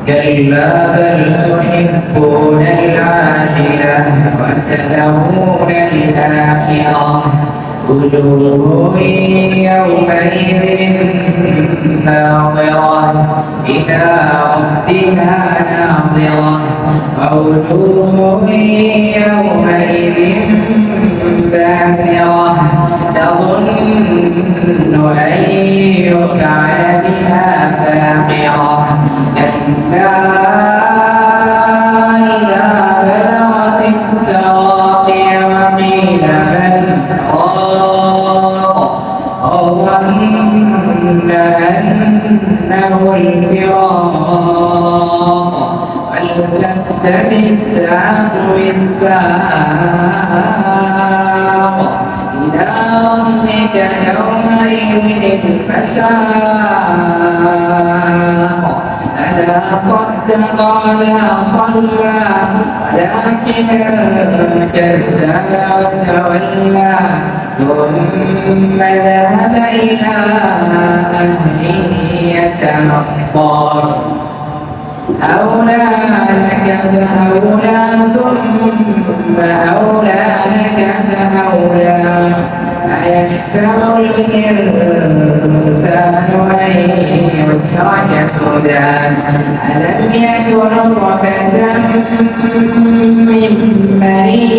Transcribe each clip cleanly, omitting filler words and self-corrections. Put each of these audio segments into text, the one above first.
كلا بل تحبون العاجلة وتذرون الآخرة وجوه يومئذ ناظرة إلى ربها ناظرة ووجوه يومئذ باسرة تظن أن يفعل بها فاقرة كلا إذا بلغت التراقي وقيل من راق وظن أنه الفراق والتفت الساق بالساق إلى ربك يومئذ المساق ألا صدق ولا صلى ولكن كذب وتولى ثم ذهب إلى أهله يتمطى أولى لك فأولى ثم أولى لك فأولى أيحسب الإنسان أن يترك سدى ألم يكن نطفة من مني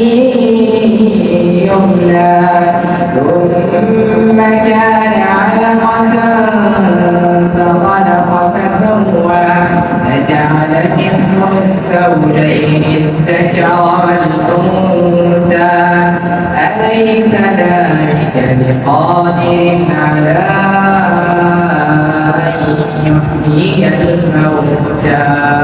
يمنى ثم كان علقة فخلق فسوى فجعل منه الزوجين الذكر والأنثى أليس ذلك بقادر على أن يحيي الموتى